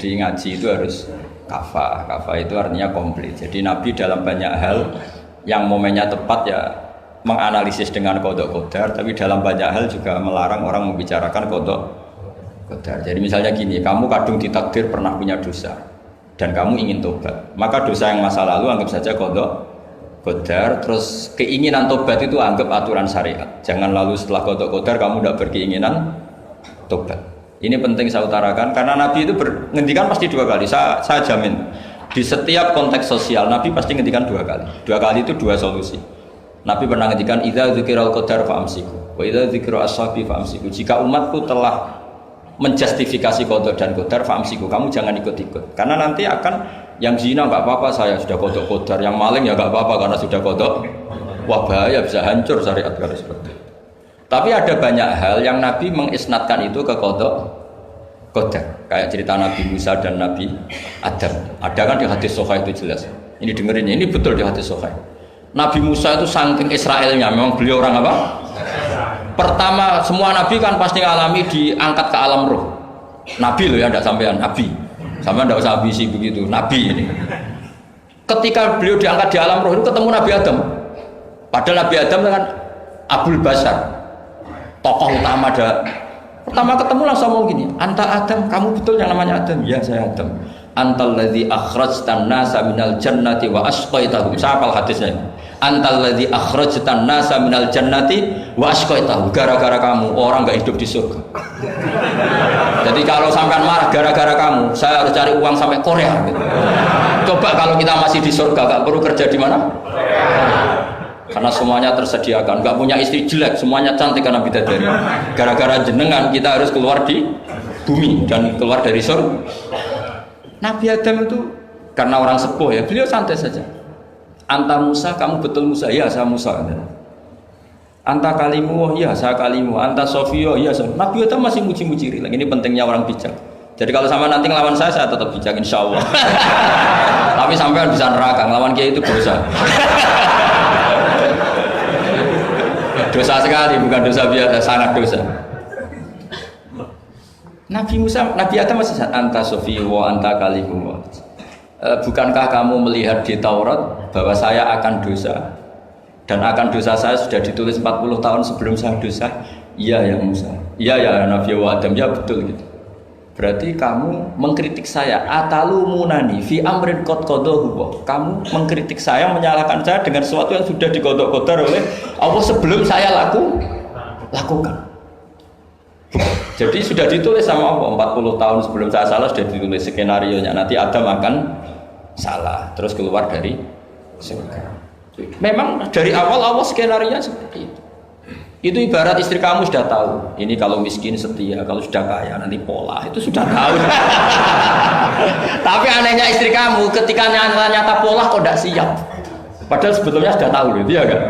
Jadi ngaji itu harus kafah. Kafah itu artinya komplit. Jadi Nabi dalam banyak hal yang momennya tepat ya menganalisis dengan qada qadar, tapi dalam banyak hal juga melarang orang membicarakan qada qadar. Jadi misalnya gini, kamu kadung ditakdir pernah punya dosa dan kamu ingin tobat, maka dosa yang masa lalu anggap saja qada qadar, terus keinginan tobat itu anggap aturan syariat. Jangan lalu setelah qada qadar kamu tidak berkeinginan tobat. Ini penting saya utarakan karena Nabi itu ngendikan pasti dua kali. Saya jamin di setiap konteks sosial Nabi pasti ngendikan dua kali. Dua kali itu dua solusi. Nabi pernah ngendikan idza dzikiral qadar fa'amsiku wa idza dzikra ashabi fa'amsiku. Jika umatku telah menjustifikasi qada dan qadar fa'amsiku, kamu jangan ikut-ikut. Karena nanti akan yang zina enggak apa-apa, saya sudah qada qadar, yang maling ya enggak apa-apa karena sudah qada. Wah bahaya, bisa hancur syariat kalau seperti itu. Tapi ada banyak hal yang Nabi mengisnadkan itu ke qada qadar. Kayak cerita Nabi Musa dan Nabi Adam. Ada kan di hadis Sahih itu jelas. Ini dengerin, ini betul di hadis Sahih. Nabi Musa itu saking Israelnya, memang beliau orang apa? Pertama, semua Nabi kan pasti ngalami diangkat ke alam roh. Nabi loh ya, tidak sampean Nabi. Sampean tidak usah ambisi begitu, Nabi ini. Ketika beliau diangkat di alam roh itu ketemu Nabi Adam. Padahal Nabi Adam kan Abul Basar, tokoh utama ada. Pertama ketemu langsung ngomong gini, anta Adam, kamu betul yang namanya Adam? Ya saya Adam. Antal ladzi akhrajtan nasa minal jannati wa asqaitahum. Saya hafal hadisnya. Antal ladzi akhrajtan nasa minal jannati wa asqaitahum. Gara-gara kamu orang enggak hidup di surga. Jadi kalau sampean marah gara-gara kamu, saya harus cari uang sampai Korea gitu. Coba kalau kita masih di surga, enggak perlu kerja di mana? Karena semuanya tersediakan, nggak punya istri jelek, semuanya cantik karena bidadari. Gara-gara jenengan kita harus keluar di bumi dan keluar dari surga. Nabi Adam itu karena orang sepuh ya, beliau santai saja. Anta Musa, kamu betul Musa? Ya saya Musa. Anta kalimu, ya saya kalimu. Anta Sofio, ya saya. Nabi Adam masih muji-muji. Ini pentingnya orang bijak. Jadi kalau sama nanti ngelawan saya tetap bijak insya Allah. Tapi sampai bisa neraka, ngelawan kiai itu dosa. Dosa sekali, bukan dosa biasa, sangat dosa. Nabi Musa, Nabi Adam masih anta sofi wa anta kalimu. Bukankah kamu melihat di Taurat bahwa saya akan dosa dan akan dosa saya sudah ditulis 40 tahun sebelum saya dosa? Iya ya Musa. Iya ya Nabi Adam, ya betul gitu. Berarti kamu mengkritik saya, atalumunani fi amrin qad qadahu. Kamu mengkritik saya, menyalahkan saya dengan sesuatu yang sudah diqada-qadar oleh Allah sebelum saya lakukan. Jadi sudah ditulis sama Allah 40 tahun sebelum saya salah, sudah ditulis skenario-nya nanti Adam akan salah terus keluar dari surga. Memang dari awal Allah skenario-nya seperti itu. Itu ibarat istri kamu sudah tahu, ini kalau miskin setia, kalau sudah kaya nanti pola, itu sudah tahu. Tapi anehnya istri kamu ketika nyata pola kok tidak siap. Padahal sebetulnya sudah tahu gitu ya kan.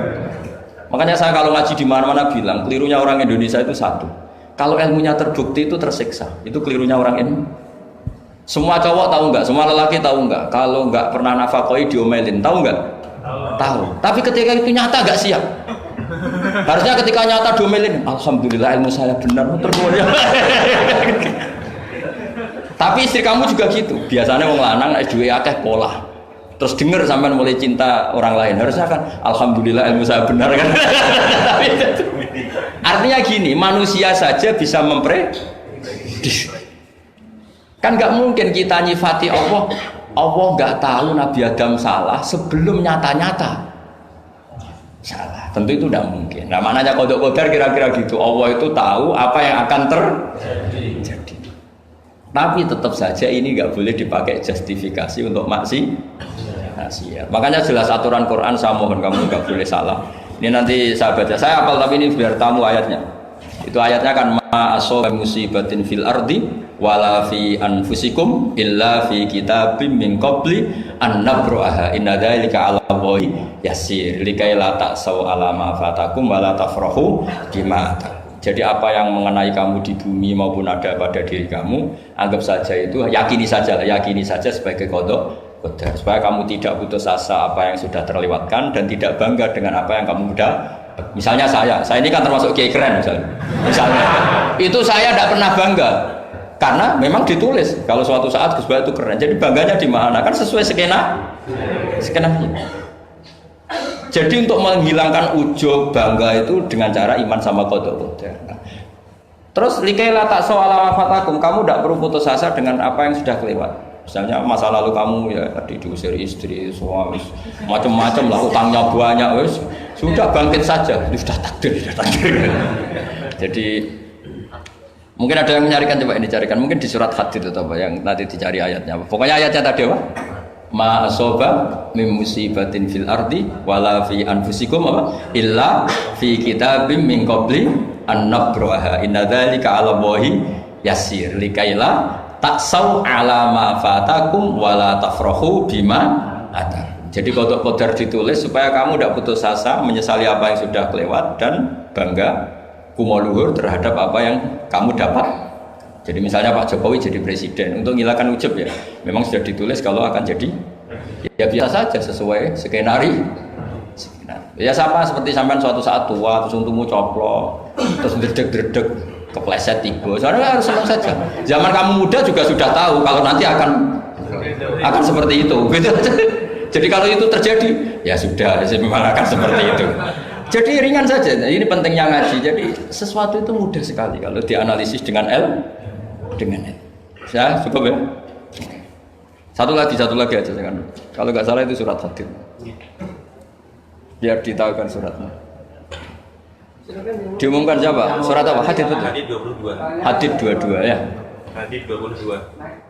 Makanya saya kalau ngaji di mana-mana bilang, kelirunya orang Indonesia itu satu. Kalau ilmunya terbukti itu tersiksa, itu kelirunya orang ini. Semua cowok tahu enggak, semua lelaki tahu enggak, kalau enggak pernah nafakoi diomelin, tahu enggak? Tahu. Tapi ketika itu nyata enggak siap. Harusnya ketika nyata diomelin, alhamdulillah ilmu saya benar, terkeluarnya. Tapi istri kamu juga gitu. Biasanya wong lanang duwe akeh pola. Terus dengar sampean mulai cinta orang lain. Harusnya kan alhamdulillah ilmu saya benar kan. Artinya gini, manusia saja bisa memprediksi. Kan nggak mungkin kita nyifati Allah. Allah nggak tahu Nabi Adam salah sebelum nyata-nyata salah. Tentu itu tidak mungkin. Nah maknanya qada qadar kira-kira gitu. Allah itu tahu apa yang akan terjadi. Tapi tetap saja ini nggak boleh dipakai justifikasi untuk maksiat. Makanya jelas aturan Quran, saya mohon kamu nggak boleh salah. Ini nanti saya baca. Saya hafal tapi ini biar tamu ayatnya. Itu ayatnya kan ma asaba musibatin fil ardi wala fi anfusikum illa fi kitabim min qabli an nabraha inna dzalika 'ala Allahi yasir likai la ta'sau 'ala ma fatakum wala tafrahu bima. Jadi apa yang mengenai kamu di bumi maupun ada pada diri kamu, anggap saja itu, yakini saja sebagai qada qadar, supaya kamu tidak putus asa apa yang sudah terlewatkan dan tidak bangga dengan apa yang kamu udah. Misalnya saya ini kan termasuk kiai keren misalnya itu saya tidak pernah bangga Karena memang ditulis kalau suatu saat Gus Bah itu keren. Jadi bangganya di mana? Kan sesuai skenanya. Jadi untuk menghilangkan ujub bangga itu dengan cara iman sama qada qadar. Terus likaila tak soala wafatakum, kamu tidak perlu putus asa dengan apa yang sudah kelewat. Misalnya masa lalu kamu ya tadi diusir istri, suami, macam-macam lah, utangnya banyak, wes sudah bangkit saja, itu sudah takdir. Jadi mungkin ada yang mencarikan, coba ini carikan, mungkin di surat Hadid atau apa yang nanti dicari ayatnya. Pokoknya ayatnya tadi apa? Ma asoba min musibatin fil ardi wala fi anfusikum apa? Illa fi kitabim min qabli an nabraha. Inna dzalika 'ala Allahi yasir. Likaila taksau 'ala ma fatakum wala tafrahu bima atar. Jadi qada qadar ditulis supaya kamu tidak putus asa, menyesali apa yang sudah kelewat dan bangga kumoluhur terhadap apa yang kamu dapat. Jadi misalnya Pak Jokowi jadi presiden, untuk menghilangkan ujub ya, memang sudah ditulis kalau akan jadi, ya biasa saja sesuai skenario. Ya sama seperti sampean suatu saat tua, terus untungmu coplok, terus dredeg-dredeg, kepleset tiba. Soalnya harus senang saja. Zaman kamu muda juga sudah tahu kalau nanti akan seperti itu. Gitu. Jadi kalau itu terjadi, ya sudah, memang akan seperti itu. Jadi ringan saja. Ini pentingnya ngaji. Jadi sesuatu itu mudah sekali kalau dianalisis dengan dengan ya cukup ya. Satu lagi aja kan. Kalau nggak salah itu surat Hadid. Biar ditahukan suratnya. Diumumkan siapa? Surat apa? Hadid itu. Hadid 22. Hadid 22 ya. Hadid 22.